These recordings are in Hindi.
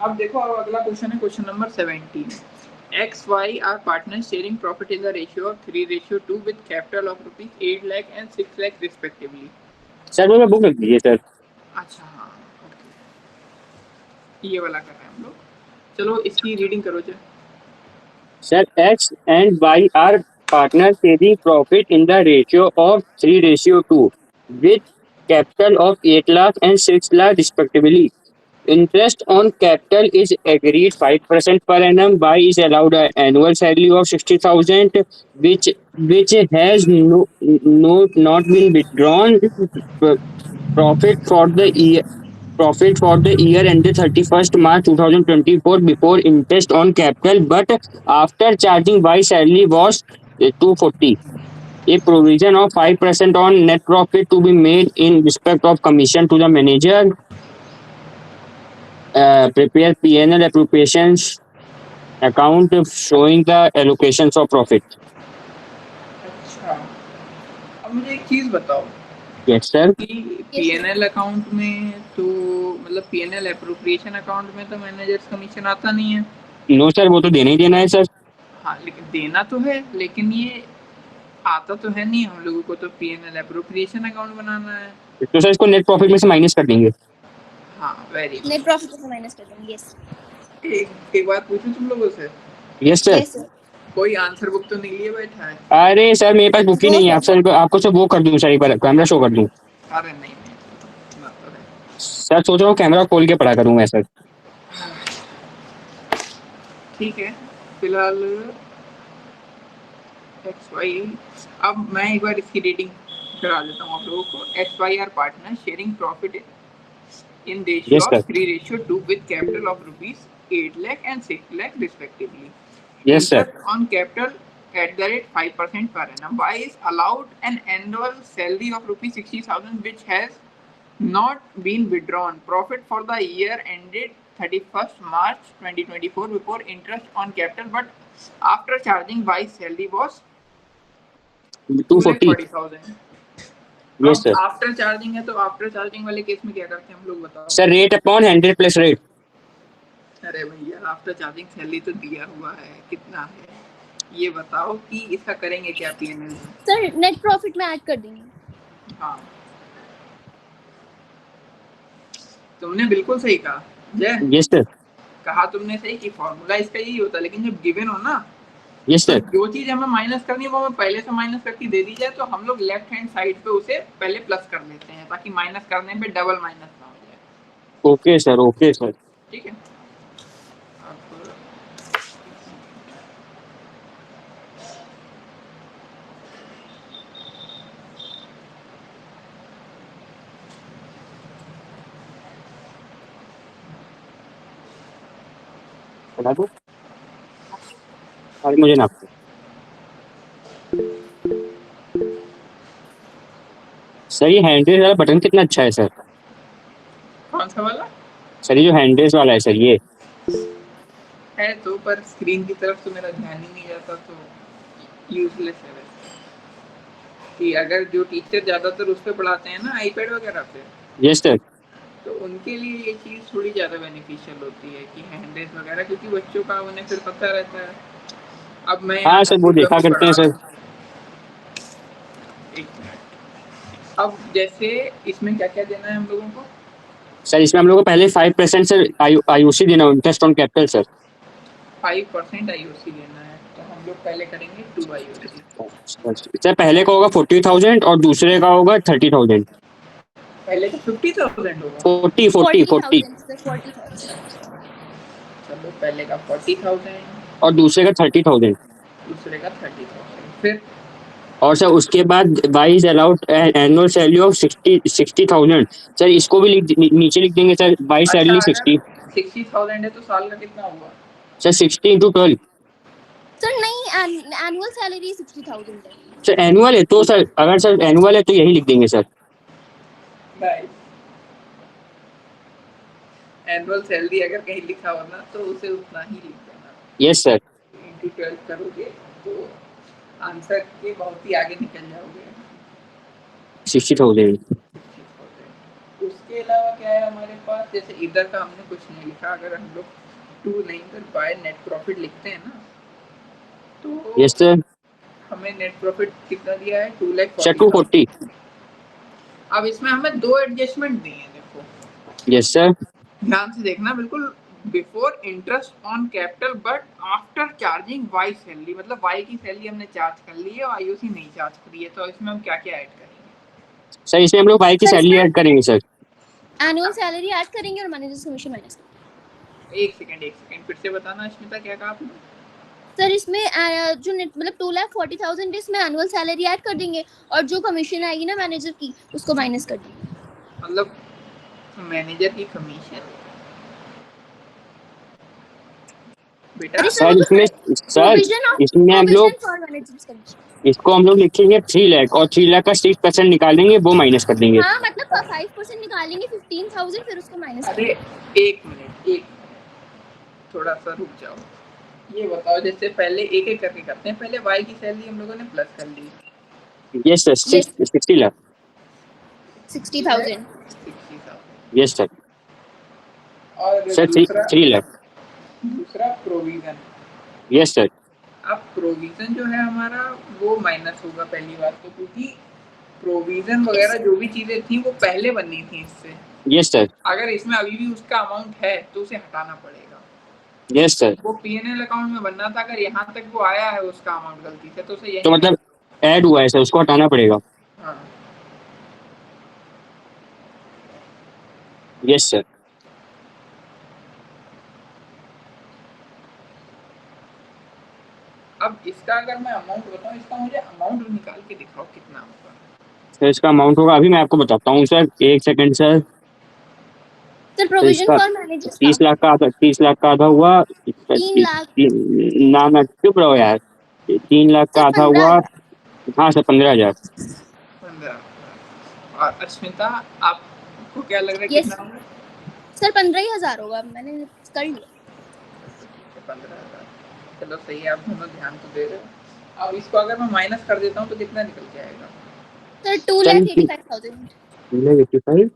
अब देखो, अब अगला क्वेश्चन है question number 17। X, Y are partners sharing profit in the ratio of 3:2 with capital of rupees 8 lakh and 6 lakh respectively. Sir वो बुक लिख दीजिए सर। अच्छा हाँ, ओके, ये वाला कर रहे हैं हम लोग। चलो इसकी रीडिंग करो जी। Sir X and Y are partners sharing profit in the ratio of 3:2 with capital of 8 lakh and 6 lakh respectively. Interest on capital is agreed 5% per annum. Y is allowed an annual salary of 60,000, which has not been withdrawn. Profit for the year ended 31st March 2024 before interest on capital, but after charging Y salary was 240. A provision of 5% on net profit to be made in respect of commission to the manager. Prepare P&L appropriations account showing the allocations of profit. अच्छा, अब मुझे एक चीज बताओ Yes sir. कि पीएनएल अकाउंट में तो मतलब पीएनएल एप्रोप्रिएशन अकाउंट में तो मैनेजर्स कमीशन आता नहीं है। नो सर, वो तो देना ही देना है सर। हाँ, लेकिन देना तो है, लेकिन ये आता तो है नहीं हम लोगों को, तो पीएनएल एप्रोप्रिएशन अकाउंट बनाना है। तो सर इसको नेट प्रॉफिट में से माइनस कर देंगे। हाँ, वेरी नेट प्रॉफिट से माइनस कर देंगे। यस। एक बात पूछूं तुम लोगों से? Yes sir. कोई आंसर बुक तो नहीं लिए बैठा है? अरे सर मेरे पास बुक ही नहीं है। आप सर आपको सब वो कर दूं सर, एक बार कैमरा शो कर दूं? अरे नहीं सर सोच रहा हूँ कैमरा खोल के पढ़ा करूँ मैं सर। ठीक है, फिलहाल एक्स वाई। अब मैं एक बार इसकी रेटिंग करा देता हूँ आप लोगों को। X Y are partner sharing profit in ratio Yes, of sir. 3:2 with capital of rupees 8 lakh and 6 lakh respectively. Yes, sir. Interest on capital at the rate 5% per annum. Y is allowed an annual salary of rupees 60,000 which has not been withdrawn. Profit for the year ended 31st March 2024 before interest on capital, but after charging Y's salary was 2,40,000. Yes, sir. After charging है, तो आफ्टर चार्जिंग वाले केस में क्या करते हैं हम लोग, बताओ? Sir rate upon 100 plus rate. अरे भैया, आफ्टर चार्जिंग सैलरी तो दिया हुआ है, कितना है ये बताओ कि इसका करेंगे क्या पीएनएल? सर नेट प्रॉफिट में ऐड कर देंगे। हाँ, तुमने बिल्कुल सही कहा जय। Yes sir. कहा तुमने सही कि फॉर्मूला इसका यही होता है, लेकिन जब गिवन हो ना, यस सर, जो चीज हमें माइनस करनी है वो हमें पहले से माइनस करके दे दी जाए तो हम लोग लेफ्ट हैंड साइड पे उसे पहले प्लस कर लेते हैं ताकि माइनस करने पे डबल माइनस ना हो जाए। Okay sir, okay sir. ठीक है, बता दो। अरे मुझे ना सर, ये हैंडरेस वाला बटन कितना अच्छा है सर। कौन सा वाला? सर ये जो हैंडरेस वाला है सर, ये है तो, पर स्क्रीन की तरफ तो मेरा ध्यान ही नहीं जाता, तो यूजलेस है वैसे। कि अगर जो टीचर ज्यादातर उस पे पढ़ाते हैं ना, आईपैड वगैरह पे, यस सर, तो उनके लिए ये चीज़ थोड़ी ज़्यादा बेनिफिशियल होती है कि हैंडरेस वगैरह, क्योंकि बच्चों का उन्हें फिर पता रहता है। अब मैं हाँ सर वो देखा करते हैं सर। अब जैसे इसमें क्या क्या देना है हम लोगों को? सर इसमें हम लोग को पहले 5% सर आईओसी देना है, interest on capital sir. 5% IOC देना है, तो हम लोग पहले करेंगे 2 आईओसी। सर पहले का होगा 40,000 और दूसरे का होगा 30,000। पहले का 50,000 होगा। 40,000। चलो पहले का 40,000 और दूसरे का 30,000। दूसरे का 30,000। फिर और सर उसके बाद Y is allowed annual salary of 60,000। Sir इसको भी नीचे लिख देंगे सर, वाई सैलरी 60,000 है तो साल का कितना हुआ? सर 60 × 12। सर नहीं, एनुअल सैलरी 60,000 है। सर एनुअल है तो सर, अगर सर एनुअल है तो यही लिख देंगे सर। एनुअल सैलरी अगर कहीं लिखा हो ना तो उसे उतना ही लिख देना। Yes sir. इंटू 12 करोगे तो आंसर के बहुत ही आगे निकल जाओगे। 60,000। उसके अलावा क्या है हमारे पास, जैसे इधर का हमने कुछ नहीं लिखा, अगर हम लोग टू नहीं कर पाए नेट प्रॉफिट लिखते हैं ना, तो यस सर। हमें नेट प्रॉफिट कितना दिया है, 2,40,000। 240। अब इसमें हमें दो एडजस्टमेंट दिए हैं, देखो यस सर। ध्यान से देखना बिल्कुल। Before interest on capital but after charging Y salary, मतलब वाई की सैलरी हमने चार्ज कर ली है और आईओसी नहीं चार्ज करी है, तो इसमें हम क्या क्या ऐड करेंगे? सर इसमें हम लोग वाई की सर, सैलरी इसमें- ऐड करेंगे सर। एनुअल सैलरी ऐड करेंगे और मैनेजर्स कमीशन माइनस करेंगे। एक सेकंड फिर से बताना स्मिता, क्या कहा आपने? सर इसमें जो नेट मतलब 2,40,000 इसमें एनुअल सैलरी ऐड कर देंगे और जो कमीशन आएगी ना मैनेजर की उसको माइनस कर देंगे। मतलब मैनेजर की कमीशन बेटा? अरे सर वो इसमें सर प्रोविजन ऑफ इसमें हम लोग प्रोविजन फॉर मैनेजर्स कमीशन। इसको हम लोग लिखेंगे 3 लाख और 3 लाख का 6% निकालेंगे, वो माइनस कर देंगे। हाँ मतलब 5% निकालेंगे 15,000 फिर उसको माइनस कर अरे देंगे। एक मिनट, थोड़ा सा रुक जाओ। ये बताओ, जैसे पहले एक एक करके करते हैं, पहले वाई की सैलरी हम लोगों ने प्लस कर ली। Yes sir, 60 lakh. 60,000। 60,000। Yes sir. और सर दूसरा 3 लाख। प्रोविजन। Yes sir. अब प्रोविजन जो है हमारा वो माइनस होगा पहली बात तो, क्योंकि प्रोविजन वगैरह जो भी चीजें थी वो पहले बननी थी इससे। Yes sir. अगर इसमें अभी भी उसका अमाउंट है तो उसे हटाना पड़ेगा। Yes sir. वो पीएनएल अकाउंट में बनना था, अगर यहाँ तक वो आया है उसका अमाउंट गलती से, तो उसे यही तो मतलब ऐड हुआ है सर, उसको हटाना पड़ेगा। हाँ। Yes sir. अब इसका अगर मैं अमाउंट बताऊं, इसका मुझे अमाउंट निकाल के दिखाओ कितना होगा। सर इसका अमाउंट होगा, अभी मैं आपको बताता हूँ सर, एक सेकंड सर। सर तो प्रोविजन इसका फॉर मैनेजर्स 30 लाख का आधा, 30 लाख का आधा हुआ। 3 लाख। ना ना चुप रहो यार। 3 लाख का सर आधा हुआ। 15,000। हाँ सर 15,000। 15। और अस्मिता, आपको क्या लग रहा है यस कितना होगा? सर 15,000 होगा, मैंने कर लिया। 15,000। चलो सही है, आप दोनों ध्यान तो दे रहे हो। अब इसको अगर मैं माइनस कर देता हूँ तो कितना निकल के आएगा? सर 2,85,000। 85।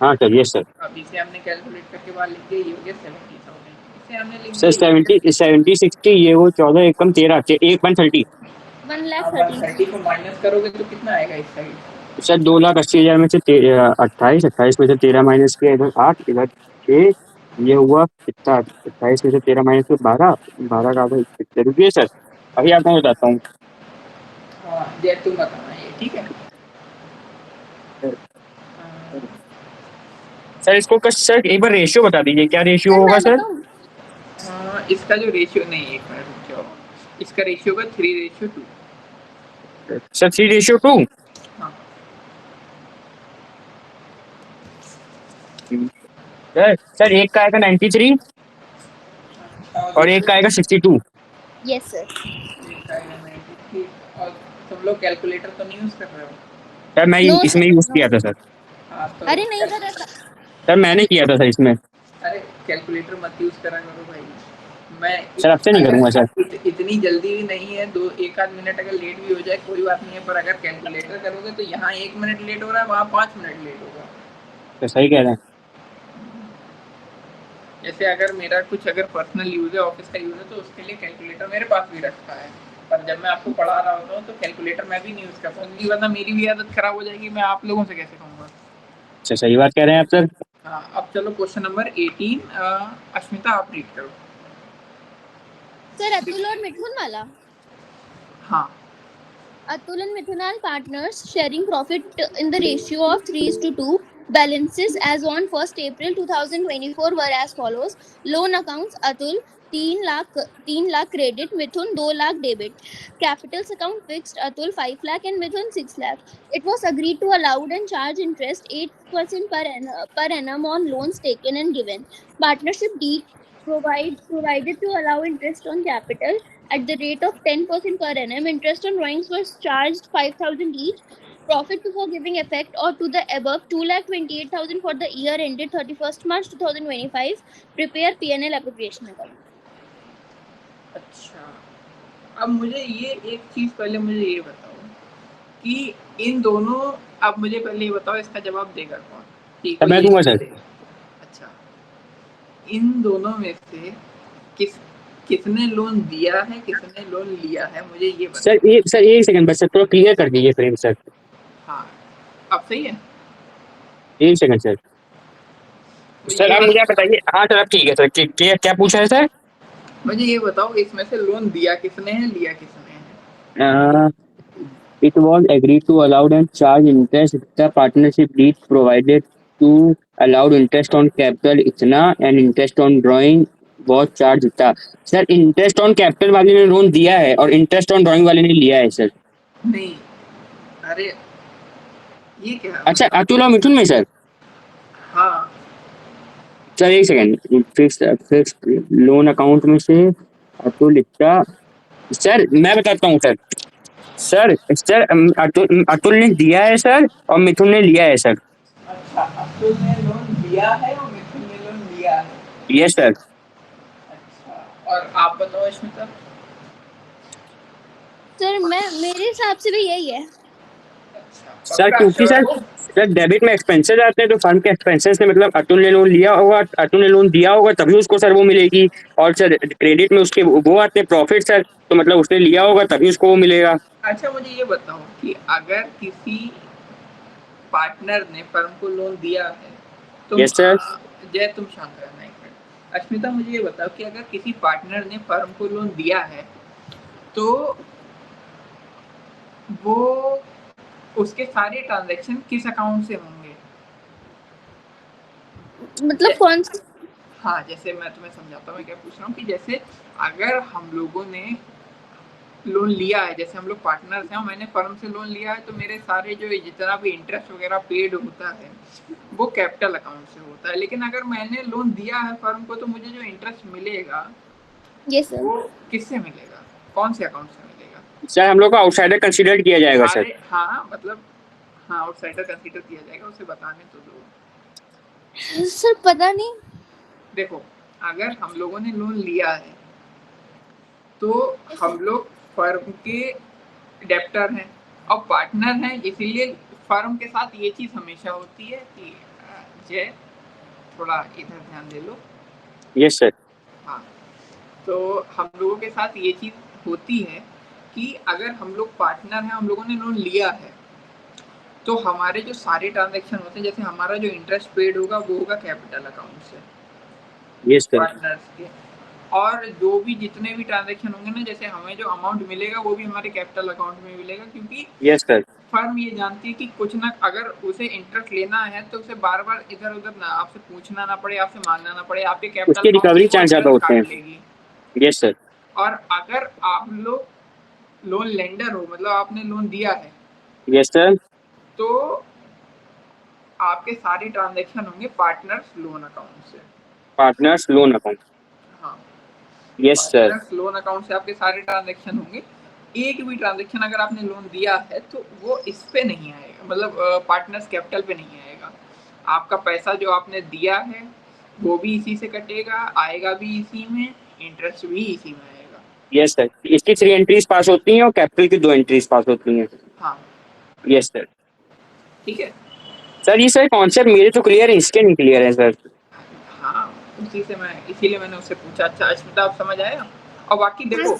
हाँ सर। Yes sir. अब इसे हमने कैलकुलेट करके बाहर लिख दिया, ये हो गया 70,000। इसे हमने लिख सर दिया 70 60 ये वो 14 एक कम 13 1 130। 1,30,000 को माइनस करोगे तो कितना आएगा इस साइड? सर 2,80,000 में से 28, 28 में से 13 माइनस किया, इधर 8 इधर 6, ये हुआ कितना? 28 में से 13 माइनस किया 12, 12 का आधा कितने? रुकिए सर, अभी आपको बताता हूँ। हाँ जैतून बताना ये, ठीक है। सर इसको सर एक बार रेशियो बता दीजिए, क्या रेशियो सर होगा मैं सर? बताऊं? इसका जो रेशियो नहीं, एक मिनट रुक जाओ, इसका रेशियो होगा 3:2। सर 3:2। हाँ सर एक का आएगा 93 और एक का आएगा 62। Yes sir. और तुम लोग कैलकुलेटर तो नहीं यूज कर रहे हो? सर मैं नो इसमें सर यूज नो। किया था सर। हाँ तो अरे नहीं कर रहा था। सर मैंने किया था सर इसमें। अरे कैलकुलेटर मत यूज करा करो भाई। मैं सर अब से नहीं करूंगा सर। इतनी जल्दी भी नहीं है, एक आध मिनट अगर लेट भी हो जाए कोई बात नहीं है, पर अगर कैलकुलेटर करोगे तो यहाँ 1 मिनट लेट हो रहा है, वहाँ 5 मिनट लेट होगा। तो सही कह रहे हैं। जैसे अगर मेरा कुछ अगर पर्सनल यूज है, ऑफिस का यूज है, तो उसके लिए कैलकुलेटर मेरे पास भी रखा है, पर जब मैं आपको पढ़ा रहा होता हूँ तो कैलकुलेटर मैं भी नहीं यूज करता, क्योंकि वरना मेरी भी आदत खराब हो जाएगी, मैं आप लोगों से कैसे कहूँगा। सर सही बात कह रहे हैं आप सर। हाँ अब चलो क्वेश्चन नंबर 18, अश्मिता आप रीड करो। सर अतुल और मिथुन वाला। हाँ Atul and Mithun are partners sharing profit in the ratio of 3:2. Balances as on 1st April 2024 were as follows. Loan accounts Atul 3 lakh credit, Mithun 2 lakh debit. Capitals account fixed Atul 5 lakh and Mithun 6 lakh. It was agreed to allow and charge interest 8% per annum on loans taken and given. Partnership deed provided to allow interest on capital at the rate of 10% per annum. Interest on drawings was charged 5,000 each. Profit before giving effect or to the above 2,28,000 for the year ended 31st March 2025. Prepare P&L appropriation account. अच्छा, अब मुझे ये एक चीज पहले मुझे ये बताओ कि इन दोनों, अब मुझे पहले ये बताओ इसका जवाब देगा कौन? ठीक सर मैं दूंगा सर। अच्छा, इन दोनों में से किसने लोन दिया है, किसने लोन लिया है, मुझे ये बताओ। सर एक सेकंड बस सर, थोड़ा क्लियर कर दीजिए फ्रेम सर। हाँ, अब सही है। एक सेकंड सर। तो सर ये आप मुझे बताइए। हाँ सर अब ठीक है सर। क्या क्या पूछा है सर? मुझे ये बताओ, इसमें से लोन दिया किसने है, लिया किसने है? It was agreed to allow and charge interest. The partnership deed provided to allowed interest on capital इतना and interest on drawing was charged था। सर इंटरेस्ट ऑन कैपिटल वाले ने लोन दिया है और इंटरेस्ट ऑन ड्राइंग वाले ने लिया है सर। नहीं, अरे ये क्या है? अच्छा अतुल और मिथुन में सर। हाँ, सर एक सेकंड, फिक्स लोन अकाउंट में से अतुल इतना। सर मैं बताता हूँ सर। सर अतुल ने दिया है सर और मिथुन ने लिया है सर। अच्छा, अतुल ने लोन दिया है और मिथुन ने लोन लिया है। Yes sir. अच्छा, और आप बताओ स्मिता। सर मेरे हिसाब से भी यही है। अच्छा, सर क्योंकि सर डेबिट में एक्सपेंसेस आते हैं तो फर्म के एक्सपेंसेस ने मतलब अतुल ने लोन लिया होगा, अतुल ने लोन दिया होगा तभी उसको सर वो मिलेगी। और सर क्रेडिट में उसके वो आते हैं प्रॉफिट सर, तो मतलब उसने लिया होगा तभी उसको वो मिलेगा। अच्छा, मुझे ये बताओ कि अगर किसी पार्टनर ने फर्म को लोन दिया है तो यस सर। जय तुम शांत रहना एक मिनट। अस्मिता मुझे ये बताओ कि अगर किसी पार्टनर ने फर्म को लोन दिया है तो वो उसके सारे ट्रांजैक्शन किस अकाउंट से होंगे? मतलब कौन सा? हाँ, जैसे मैं तुम्हें समझाता हूँ मैं क्या पूछ रहा हूँ कि जैसे अगर हम लोगों ने लोन लिया है, जैसे हम लोग पार्टनर्स हैं और मैंने फर्म से लोन लिया है, तो मेरे सारे जो जितना भी इंटरेस्ट वगैरह पेड होता है वो कैपिटल अकाउंट से होता है। लेकिन अगर मैंने लोन दिया है फर्म को तो मुझे जो इंटरेस्ट मिलेगा यस सर। वो किससे मिलेगा, कौन से अकाउंट से मिलेगा? सर हम लोग को आउटसाइडर कंसीडर किया जाएगा सर। हाँ मतलब हाँ, आउटसाइडर कंसीडर किया जाएगा, उसे बताने तो दो। सर पता नहीं। देखो, अगर हम लोगों ने लोन लिया है तो हम लोग फर्म के डेप्टर हैं और पार्टनर हैं, इसीलिए फर्म के साथ ये चीज हमेशा होती है कि जय थोड़ा इधर ध्यान दे लो। Yes sir. हाँ, तो हम लोगों के साथ ये चीज होती है कि अगर हम लोग पार्टनर हैं, हम लोगों ने लोन लिया है तो हमारे जो सारे ट्रांजैक्शन होते हैं, जैसे हमारा जो इंटरेस्ट पेड होगा वो होगा कैपिटल अकाउंट से, यस सर। पार्टनर्स के। और जो भी जितने भी ट्रांजैक्शन होंगे ना, जैसे हमें जो अमाउंट मिलेगा वो भी हमारे कैपिटल अकाउंट में मिलेगा, क्योंकि यस सर। फर्म ये जानती है कि कुछ ना, अगर उसे इंटरेस्ट लेना है तो उसे बार बार इधर उधर ना आपसे पूछना ना पड़े, आपसे मांगना ना पड़े, आपके कैपिटल उसकी रिकवरी चांस ज्यादा होते हैं। लेगी। Yes sir. और अगर आप लोग लोन लेंडर हो, मतलब आपने लोन दिया है, यस सर। तो आपके सारे ट्रांजैक्शन होंगे पार्टनर्स लोन अकाउंट से। Partners loan account. हाँ, yes sir. Partners loan account से आपके सारे ट्रांजैक्शन होंगे। एक भी ट्रांजैक्शन अगर आपने लोन दिया है तो वो इस पे नहीं आएगा, मतलब पार्टनर्स कैपिटल पे नहीं आएगा। आपका पैसा जो आपने दिया है वो भी इसी से कटेगा, आएगा भी इसी में, इंटरेस्ट भी इसी में आएगा। Yes sir. इसकी 3 एंट्रीज पास होती हैं और कैपिटल की 2 एंट्रीज पास होती हैं। हाँ, यस सर। ठीक है सर ये सर कॉन्सेप्ट मेरे तो क्लियर है, इसके नहीं क्लियर है सर। हाँ, उसी से मैं, इसीलिए मैंने उससे पूछा। अच्छा अस्मिता, आप समझ आया? और बाकी देखो,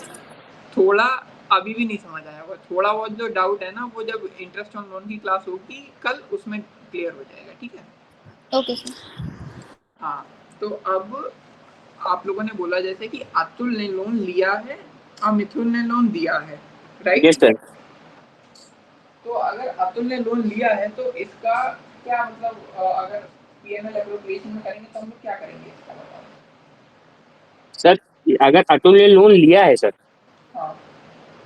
थोड़ा अभी भी नहीं समझ आया होगा, थोड़ा बहुत जो डाउट है ना वो जब इंटरेस्ट ऑन लोन की क्लास होगी कल उसमें क्लियर हो जाएगा, ठीक है? Okay sir. हाँ, तो अब आप लोगों ने बोला जैसे कि अतुल ने लोन लिया है और मिथुन ने लोन दिया है, राइट? Yes sir. तो अगर अतुल ने लोन लिया है तो इसका क्या मतलब, अगर पीएनएल एप्रोप्रिएशन में करेंगे तो हम लोग क्या करेंगे इसका बताओ। सर अगर अतुल ने लोन लिया है सर, हाँ,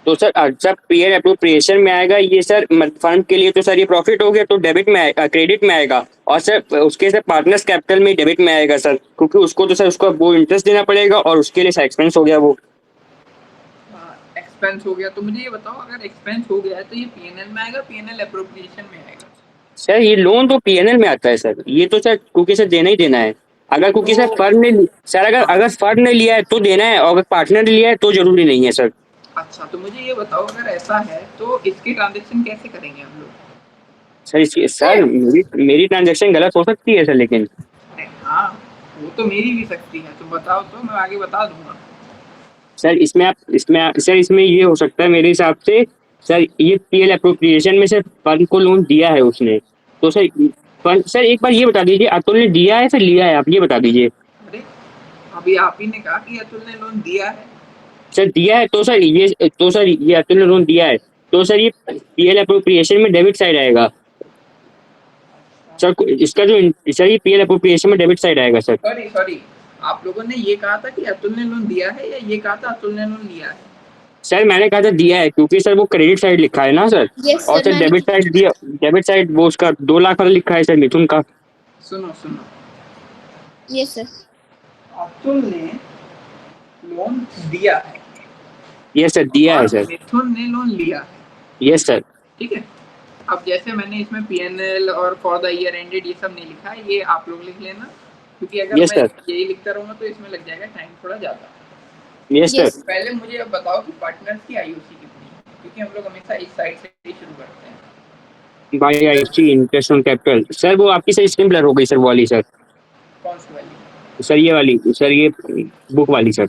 तो सर जब पीएल एप्रोप्रिएशन में आएगा ये सर फर्म के लिए तो सर ये प्रॉफिट हो गया, तो डेबिट में आएगा, क्रेडिट में आएगा। और सर उसके सर पार्टनर्स कैपिटल में डेबिट में आएगा सर, क्योंकि उसको तो सर उसका वो इंटरेस्ट देना पड़ेगा और उसके लिए सर एक्सपेंस हो गया वो। एक्सपेंस हो गया। तो मुझे ये बताओ, अगर एक्सपेंस हो गया है तो ये पीएनएल में आएगा, पीएनएल एप्रोप्रिएशन में आएगा? सर ये लोन तो पीएनएल में आता है सर, ये तो सर क्योंकि सर देना ही देना है। अगर क्योंकि सर फर्म ने सर अगर फर्म ने लिया है तो देना है, और अगर पार्टनर ने लिया है तो जरूरी नहीं है सर। अच्छा, तो मुझे ये बताओ, अगर ऐसा है तो इसकी ट्रांजेक्शन कैसे करेंगे हम लोग? सर मेरी ट्रांजेक्शन गलत हो सकती है सर, लेकिन अरे हाँ, वो तो मेरी भी सकती है, तुम बताओ तो मैं आगे बता दूंगा। सर इसमें ये हो सकता है मेरे हिसाब से। सर ये पीएल अप्रोप्रिएशन में से फंड को लोन दिया है उसने, तो सर फंड, सर एक बार ये बता दीजिए अतुल ने दिया है फिर लिया है, आप ये बता दीजिए। अरे अभी आप ही ने कहा कि अतुल ने लोन दिया है। सर दिया है तो सर ये अतुल ने लोन दिया है, तो सर ये पीएल अप्रोप्रिएशन में डेबिट साइड आएगा सर। इसका जो सर ये पीएल अप्रोप्रिएशन में डेबिट साइड आएगा सर। सॉरी सॉरी, आप लोगों ने ये कहा था कि अतुल ने लोन दिया है, या ये कहा था अतुल ने लोन लिया है? सर मैंने कहा था दिया है, क्योंकि सर वो क्रेडिट साइड लिखा है ना सर। Yes, और sir, सर डेबिट साइड वो उसका 2 लाख वाला लिखा है सर, मिथुन का। सुनो सुनो, Yes, sir. अतुल ने लोन दिया है यस सर, दिया है और सर। मिथुन ने लोन लिया है, यस सर। ठीक है। अब जैसे मैंने इसमें पीएनएल और फॉर द ईयर एंडेड ये सब नहीं लिखा है, ये आप लोग लिख लेना, क्योंकि अगर Yes, मैं sir. यही लिखता रहूंगा तो इसमें लग जाएगा टाइम थोड़ा ज्यादा। Yes Yes. सर। पहले मुझे अब बताओ कि पार्टनर्स की आईयूसी कितनी है, क्योंकि हम लोग हमेशा इस साइड से ही शुरू करते हैं। By IC interest on capital, sir वो आपकी सर स्क्रीन ब्लर हो गई सर, वो वाली सर। कौन सी वाली? सर ये वाली, सर ये बुक वाली सर।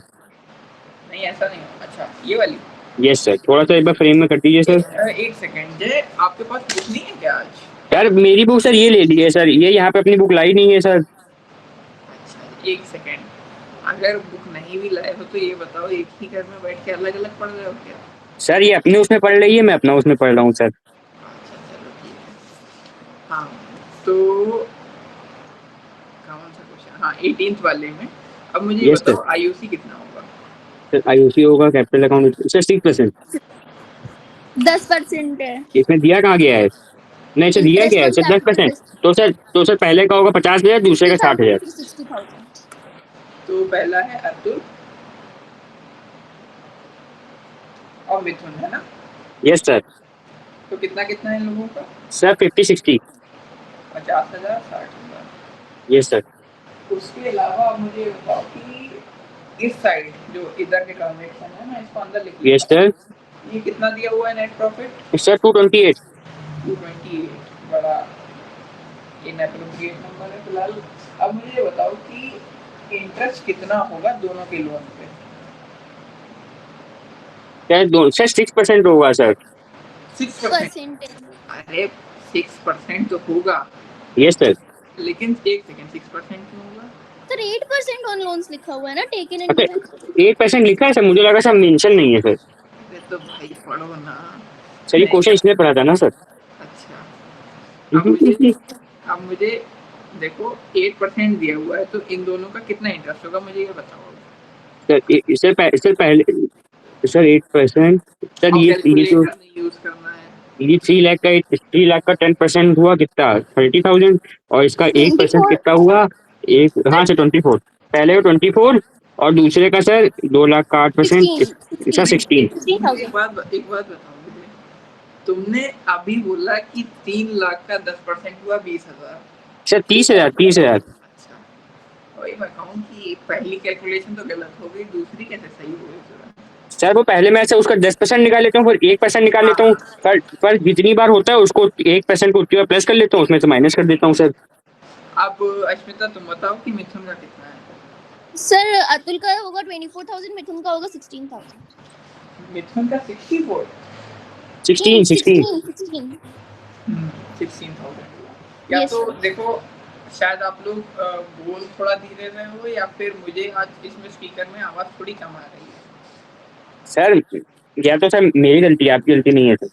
नहीं ऐसा नहीं हो, अच्छा ये वाली। यस सर, थोड़ा सा एक बार फ्रेम में कर दीजिए सर। एक सेकंड, जय आपके पास बुक नहीं है क्या आज? यार मेरी बुक सर ये ले ली है सर, ये यहाँ पे अपनी बुक लाई नहीं है सर। अच्छा एक सेकंड, अगर बुक नहीं भी लाए हो तो ये बताओ, एक ही घर में बैठ के अलग अलग पढ़ रहे हो क्या? सर ये अपने उसमें पढ़ रही है, मैं अपना उसमें पढ़ रहा हूँ सर। अच्छा चलो ठीक है। हाँ तो कौन सा क्वेश्चन, हाँ 18th वाले में। अब मुझे ये Yes, बताओ sir. आईयूसी कितना होगा? सर आईओसी होगा कैपिटल अकाउंट सर 6%। 10% है। इसमें दिया कहाँ गया है? नहीं सर दिया Interest गया है on सर 10%। capital तो सर पहले का होगा 50,000, दूसरे का 60,000 60,000। to 60,000. तो पहला है अतुल और मिथुन, है ना? Yes sir. तो कितना कितना है इन लोगों का? सर 50-60। 50,000 60,000। Yes sir. उसके अलावा अब मुझे ये बताओ कि इस साइड जो इधर के ट्रांजेक्शन है ना, इसको अंदर लिख यस लेता हूं। सर। ये कितना दिया हुआ है नेट प्रॉफिट? सर 228। 228, बड़ा इनएप्रोप्रिएट नंबर है फिलहाल। अब मुझे ये बताओ कि इंटरेस्ट कितना होगा दोनों के लोन पे? सर 6% होगा सर। 6%? अरे 6% तो होगा, यस सर। लेकिन एक सेकंड, 6% क्यों होगा? सर 8% ऑन लोन्स लिखा हुआ है ना, टेकन इन अच्छा पेमेंट। 8% लिखा है सर, मुझे लगा सर मेंशन नहीं है सर। अरे तो भाई पढ़ो ना। सर ये क्वेश्चन इसने पढ़ा था ना सर। अच्छा, अब मुझे देखो 8% दिया हुआ है, तो इन दोनों का कितना इंटरेस्ट होगा मुझे ये बताओ। सर इससे पहले सर 8%। सर और ये जो कैलकुलेटर नहीं यूज करना है। ये 3 लाख का 10% हुआ कितना 30,000, और इसका 1% 24. कितना हुआ एक, हाँ सर 24। पहले का 24 और दूसरे का सर 2 लाख का 8%, 16. सर 16। एक बात बताओ मुझे, तुमने अभी बोला कि 3 लाख का 10% हुआ 20,000। सर 30,000। अच्छा, वही मैं कहूँ कि पहली कैलकुलेशन तो गलत हो गई, दूसरी कैसे सही हो गई? सर वो पहले मैं से उसका 10% निकाल लेता हूँ, फिर 1% निकाल लेता हूँ। पर जितनी बार होता है उसको 1% को उतनी बार प्लस कर लेता हूँ, उसमें से माइनस कर देता हूँ सर। अब अश्मिता तुम बताओ कि मिथुन का कितना है? सर अतुल का होगा 24,000, मिथुन का होगा 16,000. मिथुन का 64। 16। 16. 16,000। या Yes, तो sir. देखो, शायद आप लोग बोल थोड़ा धीरे रहे हो, या फिर मुझे आज इसमें स्पीकर में आवाज थोड़ी कम आ रही है। सर या तो सर मेरी गलती है, आपकी गलती नहीं है सर।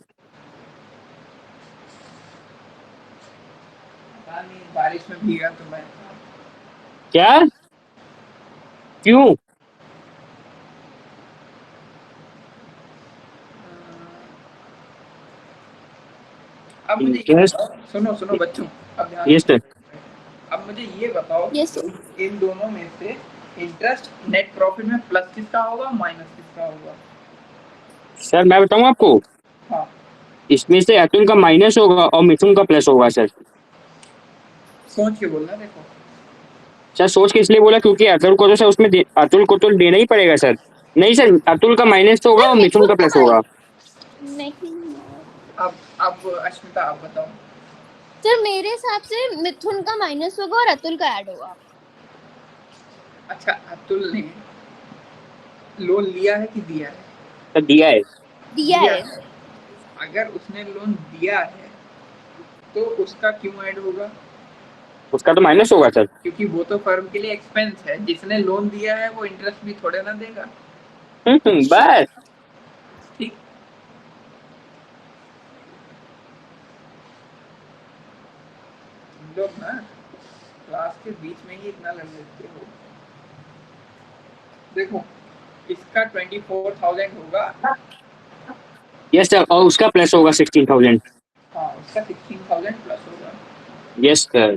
पता नहीं, बारिश में भीगा तो मैं। क्या? क्यों? अब मुझे ये बताओ, सुनो बच्चों, अब ध्यान यस सर। अब मुझे ये बताओ, Yes, sir. इन दोनों में से इंटरेस्ट नेट प्रॉफिट में प्लस किसका होगा, माइनस किसका होगा? सर मैं बताऊँ आपको, हाँ, इसमें से अतुल का माइनस होगा और मिथुन का प्लस होगा सर। सोच के बोलना। देखो सर सोच के इसलिए बोला क्योंकि अतुल को तो सर उसमें अतुल को तो देना ही पड़ेगा सर। नहीं सर, अतुल का माइनस तो होगा और मिथुन का प्लस होगा। नहीं अब अश्मिता आप बताओ। सर, मेरे हिसाब से मिथुन का माइनस होगा और अतुल का ऐड होगा। अच्छा, अतुल ने लोन लिया है कि दिया है? तो दिया है। दिया है। अगर उसने लोन दिया है तो उसका क्यों ऐड होगा? उसका तो माइनस होगा सर। क्योंकि वो तो फर्म के लिए एक्सपेंस है। जिसने लोन दिया है वो इंटरेस्ट भी थोड़े ना देगा। बस। ठीक। तुम लोग ना क्लास के बीच में ही इतना लड़ लेते हो। देखो, इसका 24,000 होगा। यस सर, और उसका प्लस होगा 16,000। हाँ, उसका 16,000 प्लस होगा। Yes sir.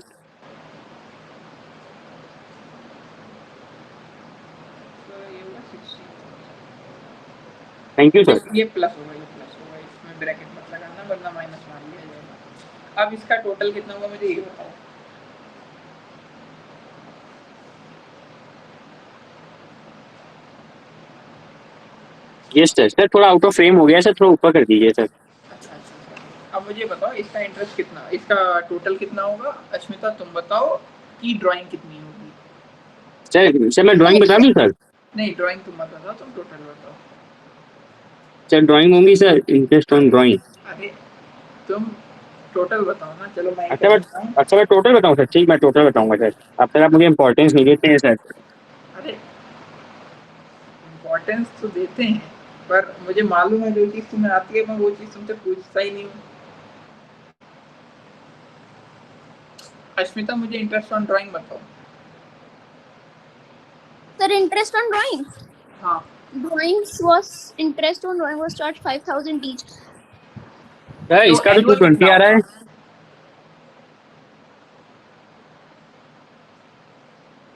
तो ये होगा 16,000। Thank you sir. ये प्लस होगा, ये प्लस होगा। इसमें ब्रैकेट मत लगाना वरना माइनस मार लिया जाएगा। अब इसका टोटल कितना होगा मुझे ये बताओ। Yes sir. सर थोड़ा आउट ऑफ फ्रेम हो गया सर, थोड़ा ऊपर कर दीजिए सर। अच्छा। अब मुझे बताओ इसका इंटरेस्ट कितना, इसका टोटल कितना होगा? अश्मिता तुम बताओ कि ड्राइंग कितनी होगी। सर मैं ड्राइंग बता दूं सर? नहीं, ड्राइंग तुम मत बताओ, तुम टोटल बताओ। सर ड्राइंग होंगी सर, इंटरेस्ट ऑन ड्राइंग। अरे तुम टोटल बताओ ना। चलो मैं अच्छा मैं टोटल बताऊं सर? ठीक, मैं टोटल बताऊंगा सर। अब तक आप मुझे इंपॉर्टेंस नहीं देते हैं सर। अरे इम्पोर्टेंस तो देते हैं, पर मुझे मालूम है जो चीज़ तुम्हें आती है मैं वो चीज़ तुमसे पूछता ही नहीं हूँ। अश्मिता मुझे इंटरेस्ट ऑन ड्राइंग बताओ। सर, इंटरेस्ट ऑन ड्राइंग, हाँ, interest on drawing was charged 5,000 each. Sir इसका तो annual 220 आ रहा है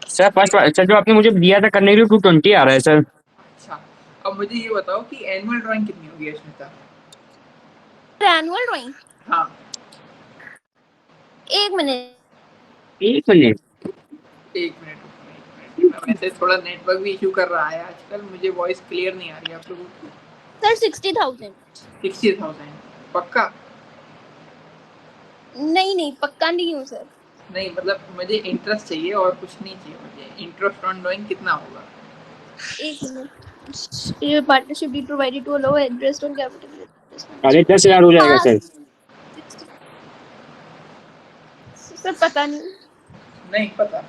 सर। फर्स्ट सर जो आपने मुझे दिया था करने के लिए 220 आ रहा है सर। अच्छा, अब मुझे ये बताओ कि एनुअल ड्राइंग कितनी होगी अश्मिता? एनुअल ड्राइंग, हाँ, 1 मिनट। एक मिनट। एक मिनट। वैसे थोड़ा नेटवर्क भी इशू कर रहा है आजकल, मुझे वॉइस क्लियर नहीं आ रही आप लोगों की। सर 60,000। 60,000 पक्का? नहीं, पक्का नहीं हूँ सर। नहीं, मतलब मुझे इंटरेस्ट चाहिए और कुछ नहीं चाहिए। मुझे इंटरेस्ट ऑन ड्राइंग कितना होगा? 1 मिनट। ये partnership deed provided to allow interest on capital. अरे 10,000 हो जाएगा सर। सर पता नहीं पता।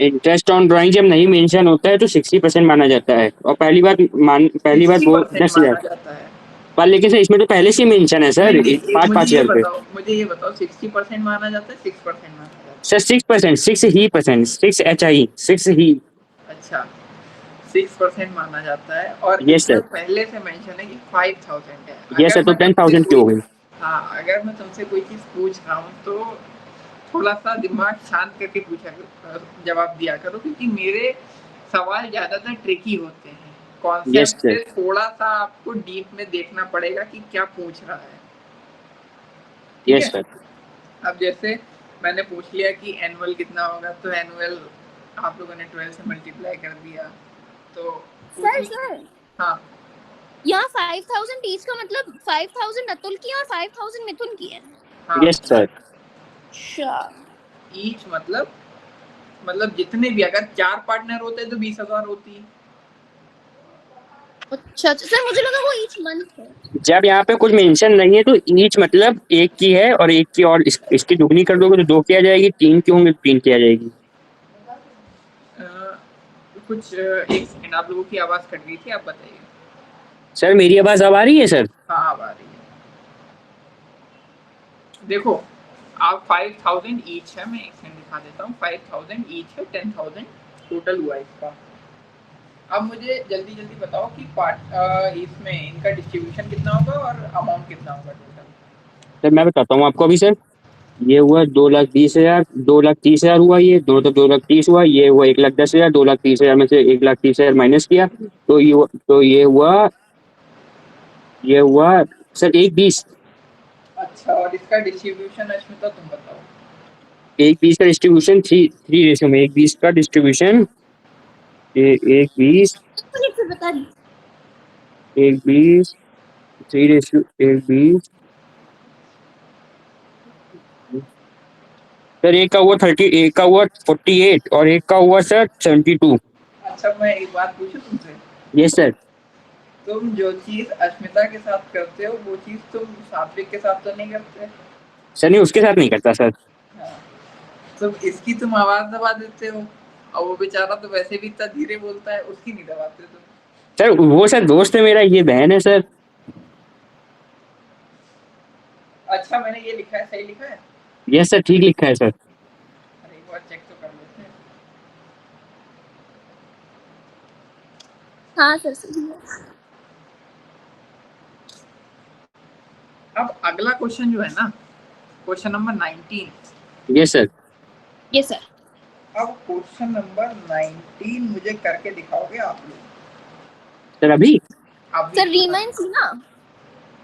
इंटरेस्ट ऑन ड्राइंग जब नहीं मेंशन होता है तो 60% माना जाता है, और पहली बार 10,000 जाता है। पर लेकिन सर इसमें तो पहले से मेंशन है सर 5,000 रुपए। मुझे ये बताओ 60% माना जाता है 6% माना जाता है? सर 6%, 6% 6 ही। अच्छा, 6% माना जाता है और Yes, इसमें sir. पहले से मेंशन है कि 5,000 है। यस सर, तो 10,000 की हो गई। हाँ, अगर मैं तुमसे कोई चीज पूछ रहा हूँ तो थोड़ा सा दिमाग शांत करके जवाब दिया करो, क्योंकि मेरे सवाल ज्यादातर ट्रिकी होते हैं। कॉन्सेप्ट से थोड़ा सा आपको डीप में देखना पड़ेगा कि क्या पूछ रहा है। Yes sir. अब जैसे मैंने पूछ लिया कि एनुअल कितना होगा, तो एनुअल आप लोगों ने 12 से मल्टीप्लाई कर दिया तो सर हाँ, यहाँ 5,000 ईच का मतलब 5,000 अतुल की और 5,000 मिथुन की है। Yes sir. अच्छा, ईच मतलब जितने भी, अगर 4 पार्टनर होते तो 20,000 होती। अच्छा सर, मुझे लगा वो ईच मंथ है। जब यहाँ पे कुछ मेंशन नहीं है तो ईच मतलब एक की है, और एक की और इसकी दुगनी कर दोगे तो 2 की आ जाएगी, 3 की होंगे तो 3 की आ जाएगी। कुछ एक सेकंड, आप लोगों की आवाज कट गई थी, आप बताइए। सर मेरी आवाज अब आ रही है सर? हाँ, अब आ रही है। देखो, आप 5,000 ईच है, मैं एक सेकंड दिखा देता हूँ। 5,000 ईच है, 10,000 टोटल हुआ इसका। अब मुझे जल्दी बताओ कि इसमें इनका डिस्ट्रीब्यूशन कितना होगा और अमाउंट कितना होगा टोटल? सर मैं बताता हूँ आपको अभी सर। ये हुआ 2,20,000, 2,30,000 हुआ, ये दोनों तो 2,30,000 हुआ, ये हुआ 1,10,000, 2,30,000 में से 1,30,000 माइनस किया तो ये हुआ सर 1,20,000। अच्छा, और इसका डिस्ट्रीब्यूशन अश्मिता तुम बताओ। 1,20,000 का डिस्ट्रीब्यूशन 3 रेशियो में 1,20,000 का डिस्ट्रीब्यूशन एक 20, मिनट से बता रही। एक 20, 3:, एक 20। सर एक का हुआ 30, एक का हुआ 48 और एक का हुआ सर 72। अच्छा मैं एक बात पूछूं तुमसे, यस सर। तुम जो चीज अस्मिता के साथ करते हो वो चीज तुम सात्विक के साथ तो नहीं करते? सर नहीं, उसके साथ नहीं करता सर। हाँ। तुम आवाज दबा देते हो, और वो बेचारा तो वैसे भी इतना धीरे बोलता है, उसकी नहीं दबाते तुम। सर वो सर दोस्त है मेरा, ये बहन है सर। अच्छा मैंने ये लिखा है, सही लिखा है? यस सर, ठीक लिखा है सर। अरे एक बार चेक तो कर लेते हैं। हाँ सर सही है। अब अगला क्वेश्चन जो है ना, question number 19। Yes sir. Yes sir. अब क्वेश्चन नंबर 19 मुझे करके दिखाओगे आप लोग? सर अभी? अभी सर रीमा एंड सीमा।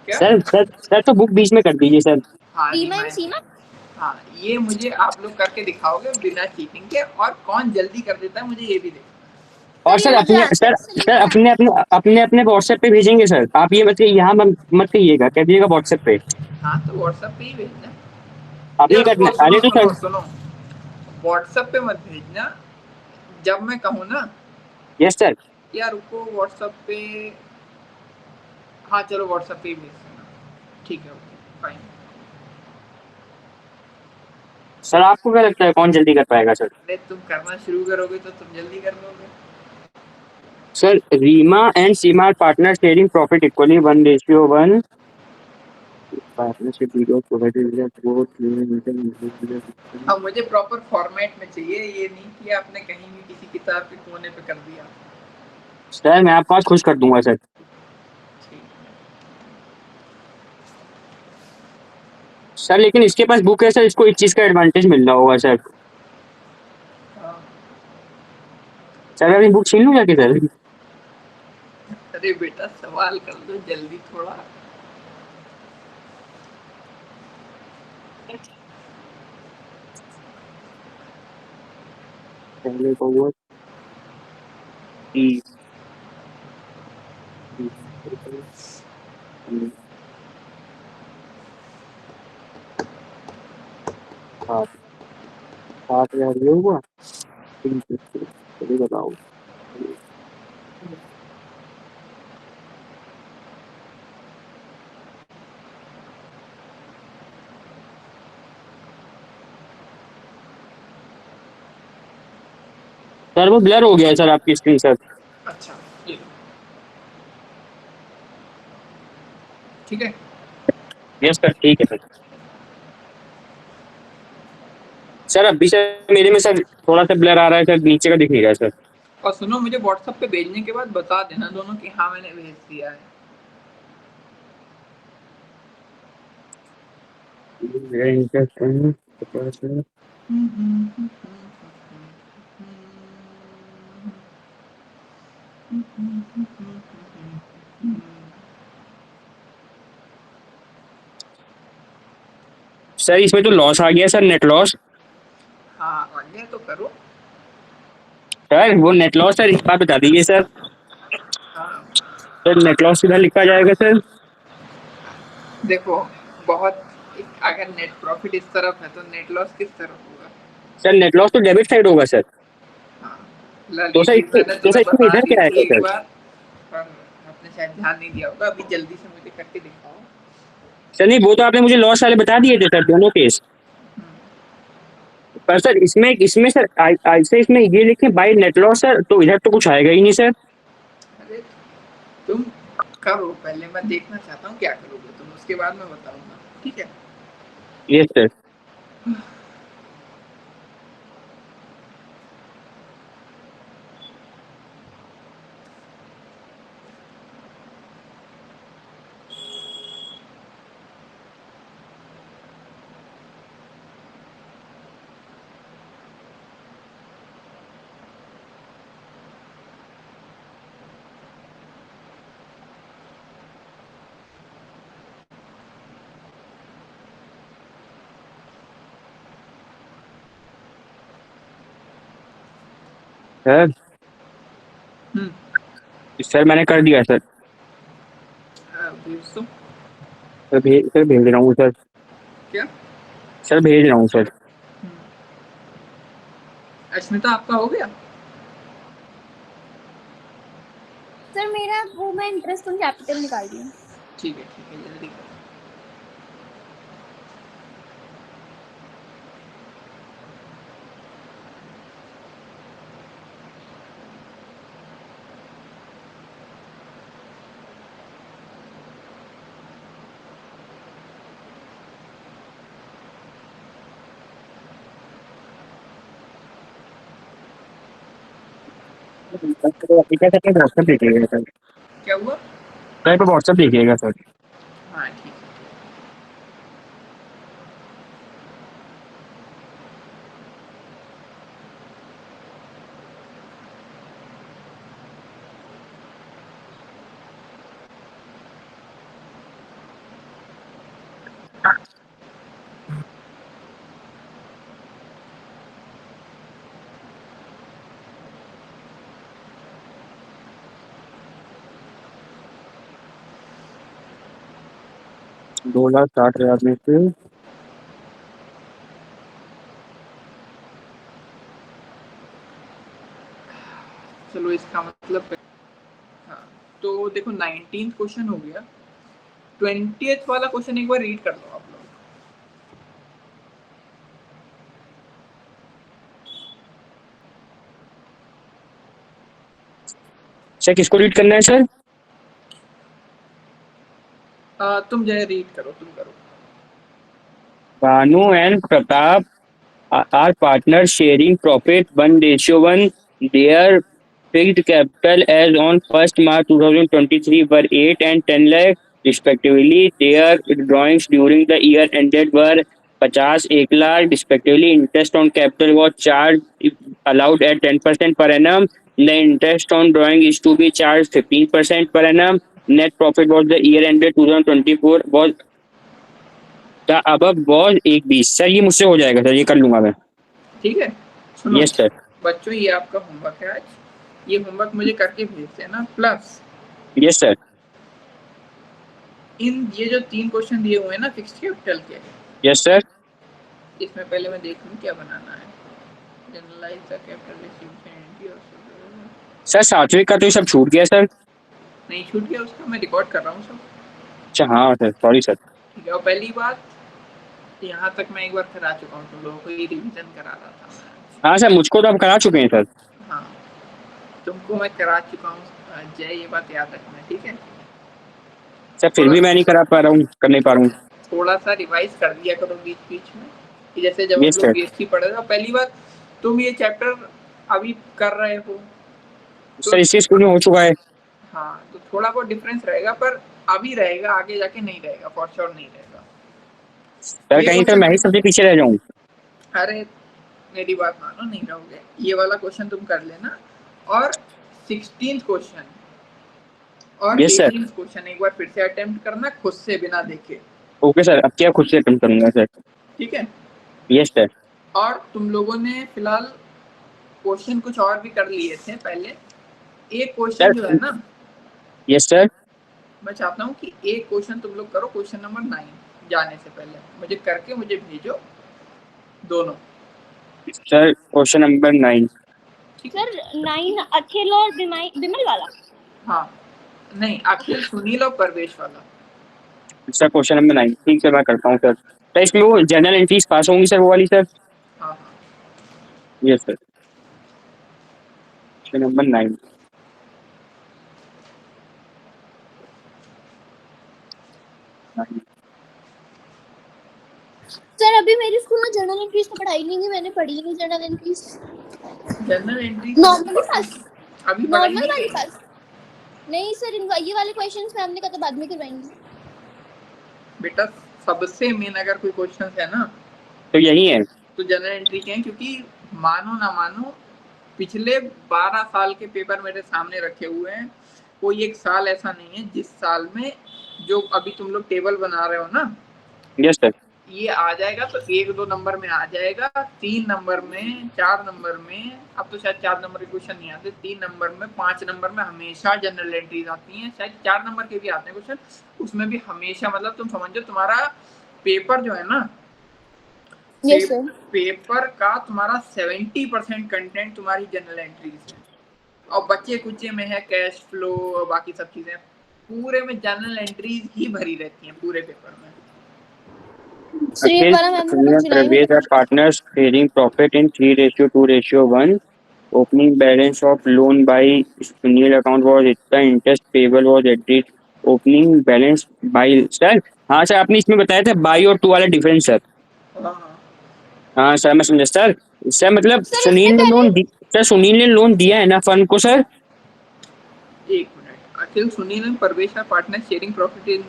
क्या? सर तो बुक बीच में कर दीजिए सर। हाँ रीमा रीमा एंड सीमा। हाँ, ये मुझे आप लोग करके दिखाओगे बिना चीटिंग के, और कौन जल्दी कर देता है मुझे ये भी देखना और सर ये सर मुझे अपने आता सर है, सर अपने अपने अपने अपने व्हाट्सएप पे भेजेंगे सर। आप ये मत यहाँ मत कहिएगा, कह दीजिएगा व्हाट्सएप पे। है। हाँ तो व्हाट्सएप पे ही भेजना। आप या ये करना, रुको, सुनो अरे तो सुनो सर। सुनो, व्हाट्सएप पे मत भेजना, जब मैं कहूँ ना। Yes sir. या रुको, व्हाट्सएप पे, हाँ चलो व्हाट्सएप पे ही भेज देना, ठीक है, ओके फाइन। सर आपको क्या लगता है कौन जल्दी कर पाएगा सर? अरे तुम करना शुरू करोगे तो तुम जल्दी कर लोगे। Sir Reema and Seema are partner sharing profit equally 1:1। Partnership video provided हाँ मुझे प्रॉपर फॉर्मेट में चाहिए, ये नहीं कि आपने कहीं भी किसी किताब के कोने पे कर दिया। सर मैं आपको आज खुश कर दूंगा सर। ठीक। सर लेकिन इसके पास बुक है सर, इसको इस चीज का एडवांटेज मिल रहा होगा सर। हाँ। सर मैं अपनी बुक छीन लूँ जाके सर? अरे बेटा सवाल कर लो जल्दी थोड़ा। पहले को वो 30, 7,000 ये हुआ। चलिए बताओ। सर वो ब्लर हो गया है सर आपकी स्क्रीन सर। अच्छा ये लो। ठीक है। यस सर, ठीक है सर। सर अभी सर मेरे में सर थोड़ा सा ब्लर आ रहा है सर, नीचे का दिख नहीं रहा है सर। और सुनो, मुझे व्हाट्सएप पे भेजने के बाद बता देना दोनों कि हाँ मैंने भेज दिया है। मेरा इंटरेस्ट है। सर इसमें तो लॉस आ गया सर, नेट लॉस। हाँ आगे तो करो। सर वो नेट लॉस सर, इस बात बता दीजिए सर। हाँ सर नेट लॉस किधर लिखा जाएगा सर? देखो, बहुत, अगर नेट प्रॉफिट इस तरफ है तो नेट लॉस किस तरफ होगा? सर नेट लॉस तो डेबिट साइड होगा सर। हाँ तो सर ललित, मैंने तो सर तुम्हें इसमें बता इधर दी क्या थी आएगा एक सर? बार, पर आपने शायद ध्यान नहीं दिया होगा। अभी जल्दी से मुझे करके दिखाओ। सर नहीं, वो तो आपने मुझे लॉस वाले बता दिए थे सर, दोनों केस। पर सर इसमें इसमें सर ऐसे इसमें ये लिखे बाय नेट लॉस सर, तो इधर तो कुछ आएगा ही नहीं सर। अरे तुम करो पहले, मैं देखना चाहता हूँ क्या करोगे तुम, उसके बाद मैं बताऊंगा, ठीक है? Yes sir. सर सर मैंने कर दिया सर। भेज दो। सर भेज रहा हूँ सर। क्या? सर भेज रहा हूँ सर। अश्मिता आपका हो गया? सर मेरा वो मैं इंटरेस्ट ऑन कैपिटल निकाल रही हूँ। ठीक है जल्दी करो। व्हाट्सएप देखिएगा सर। क्या हुआ? सर पे व्हाट्सएप देखिएगा सर। हाँ ठीक है। दो लाख 60,000 में से चलो इसका मतलब हाँ, तो देखो 19th क्वेश्चन हो गया। 20th वाला क्वेश्चन एक बार रीड कर लो आप लोग। सर किसको रीड करना है सर? तुम जय रीड करो, तुम करो। Banu and Pratap are partners sharing profit 1:1. Their fixed capital as on 1st March 2023 were 8 and 10 lakh respectively. Their drawings during the year ended were 50, 1 lakh respectively. Interest on capital was charged allowed at 10% per annum. The interest on drawing is to be charged 15% per annum. Net profit was the year ended 2024 was the above was 1:20। Sir ये मुझसे हो जाएगा सर, ये कर लूंगा मैं। ठीक है सुनो यस सर। बच्चों, ये आपका होमवर्क है आज। ये होमवर्क मुझे करके भेज देना। Plus yes sir. इन ये जो 3 क्वेश्चन दिए हुए हैं ना फिक्स्ड कैपिटल के, यस सर। इसमें पहले मैं देख लूं क्या बनाना है। जनरलाइज द कैपिटल एफिशिएंसी और सर 7वें का तो ये सब छूट गया सर। नहीं छूट गया, उसका मैं रिकॉर्ड कर रहा हूँ सब। अच्छा हाँ सर, सॉरी सर। ठीक है, और पहली बात यहाँ तक मैं एक बार करा चुका हूँ, तुम लोगों को ये रिवीजन करा रहा था मैं। हाँ सर, मुझको तो आप करा चुके हैं सर। हाँ तुमको मैं करा चुका हूँ जय, ये बात याद रखना ठीक है। सर फिर भी मैं नहीं करा पा रहा हूँ, कर नहीं पा रहा हूँ। थोड़ा सा रिवाइज कर दिया करो बीच बीच में, कि जैसे जब हम यस लोग सर। बीएससी पढ़ रहे थे। पहली बात तुम ये चैप्टर अभी कर रहे हो तो सर इसी स्कूल में हो चुका है। हाँ, तो थोड़ा बहुत डिफरेंस रहेगा, पर अभी रहेगा, आगे जाके नहीं रहेगा, फॉर श्योर नहीं रहेगा। सर ये कहीं सर क्वेश्चन मैं ही सबसे पीछे रह जाऊँ। अरे मेरी बात मानो, नहीं रहोगे। ये वाला क्वेश्चन तुम कर लेना, और 16th क्वेश्चन और यस सर। 18th क्वेश्चन एक बार फिर से अटेम्प्ट करना खुद से, बिना देखे। ओके सर, अब क्या खुद से अटेम्प्ट करूंगा सर। ठीक है। Yes sir. और तुम लोगों ने फिलहाल क्वेश्चन कुछ और भी कर लिए थे पहले। एक क्वेश्चन जो है ना, यस सर। मैं चाहता हूँ कि एक क्वेश्चन तुम लोग करो, क्वेश्चन नंबर 9 जाने से पहले मुझे करके मुझे भेजो दोनों। Sir question number 9। सर 9 अखिल और बिमल वाला? हाँ नहीं, अखिल, सुनील और परवेश वाला। सर क्वेश्चन नंबर 9 ठीक है, मैं करता हूँ सर। सर इसमें वो जनरल एंट्रीज पास होंगी सर, वो वाली सर? हाँ हाँ yes sir. Question number 9। Sir अभी मेरे स्कूल में जर्नल एंट्रीज तो पढ़ाई नहीं की, मैंने पढ़ी नहीं journal entries. General entry normal pass, अभी नॉर्मल वाले पास नहीं सर। ये वाले क्वेश्चंस मैम ने कहा था बाद में करवाएंगे। बेटा सबसे मेन अगर कोई क्वेश्चन है ना तो यही है, तो जनरल एंट्री के हैं, क्योंकि मानो ना मानो पिछले 12 साल के पेपर मेरे सामने रखे हुए हैं। कोई एक साल ऐसा नहीं है जिस साल में जो अभी तुम लोग टेबल बना रहे हो ना, यस सर, ये आ जाएगा तो 1-2 नंबर में आ जाएगा, 3 नंबर में, 4 नंबर में, अब तो शायद 4 नंबर के क्वेश्चन नहीं आते, 3 नंबर में, 5 नंबर में हमेशा जनरल एंट्रीज आती हैं, शायद 4 नंबर के भी आते हैं क्वेश्चन, उसमें भी हमेशा, मतलब तुम समझो तुम्हारा पेपर जो है ना, Yes, sir. पेपर का तुम्हारा 70% कंटेंट तुम्हारी जनरल एंट्रीज है, और बच्चे कुचे में है कैश फ्लो और बाकी सब चीजें, पूरे में जनरल एंट्रीज ही भरी रहती हैं पूरे पेपर में। So ये वाला ma'am Sunil and Pravesh are partners sharing profit in 3:2:1. Opening balance of loan by Sunil account was इतना, interest payable was added. Opening balance by sir, हाँ सर, आपने इसमें बताया था बाई और टू वाला डिफरेंस सर। हाँ सर, मैं समझा सर। सर मतलब सर, सुनील ने लोन सर सुनील ने लोन दिया है ना फर्म को सर? एक minute, Akhil, Sunil and Parvesh are partners sharing profit in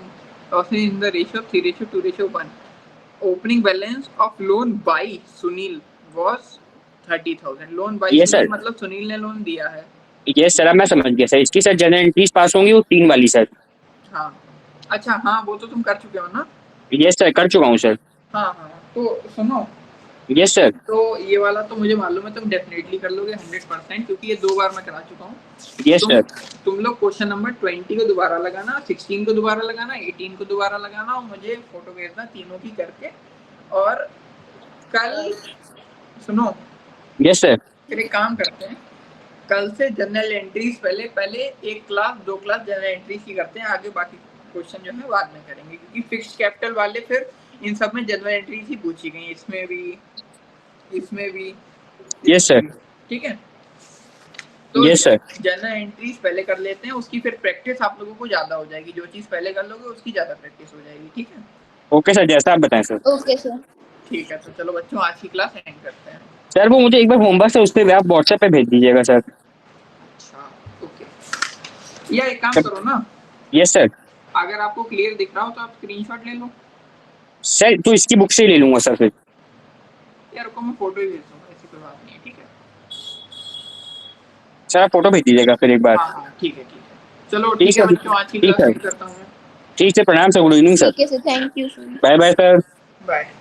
the ratio of 3:2:1. Opening balance of loan by Sunil was 30,000. Loan by Yes, Sunil sir. मतलब सुनील ने लोन दिया है। ये सर, अब मैं समझ गया सर। इसकी सर जनरल एंट्रीज पास होंगी वो 3 वाली सर। हाँ, अच्छा, हाँ, वो तो तुम कर चुके हो ना? यस सर, कर चुका हूँ सर। हाँ, तो सुनो, यस सर। तो ये वाला तो मुझे मालूम है तुम डेफिनेटली कर लोगे 100%, क्योंकि ये 2 बार मैं करा चुका हूँ। Yes sir. तुम लोग क्वेश्चन नंबर 20 को दोबारा लगाना, 16 को दोबारा लगाना, 18 को दोबारा लगाना, और मुझे फोटो भेजना तीनों की करके। और कल सुनो, यस सर। फिर एक काम करते हैं, कल से जनरल एंट्रीज पहले 1 क्लास 2 क्लास जनरल एंट्रीज की करते हैं, आगे बाकी क्वेश्चन जो है बाद में करेंगे, क्योंकि फिक्स्ड कैपिटल वाले फिर इन सब में जनरल एंट्रीज ही पूछी गई, इसमें भी। Yes sir. ठीक है, तो यस सर। जनरल एंट्रीज पहले कर लेते हैं, उसकी फिर प्रैक्टिस आप लोगों को ज्यादा हो जाएगी, जो चीज पहले कर लोगे उसकी ज्यादा प्रैक्टिस हो जाएगी। ठीक है, ओके सर, जैसा आप बताएं सर। Okay sir. ठीक है, तो चलो बच्चों, आज की क्लास एंड करते हैं। सर वो मुझे एक बार होमवर्क से उस पे आप व्हाट्सएप पे भेज दीजिएगा सर। अच्छा, ओके, या एक काम करो ना, यस सर। अगर आपको क्लियर दिख रहा हो तो आप स्क्रीनशॉट ले लो सर, तो इसकी बुक से ही ले लूंगा सर फिर। यार, रुको, मैं फोटो ही भेज दूंगा, ऐसी कोई बात नहीं है। ठीक है सर, आप फोटो भेज दीजिएगा फिर एक बार। हाँ, ठीक है, चलो ठीक है बच्चों, आज की क्लास एंड करता हूँ मैं। ठीक है, प्रणाम सर, गुड इवनिंग सर। ठीक है sir, thank you sir. Bye bye sir. Bye.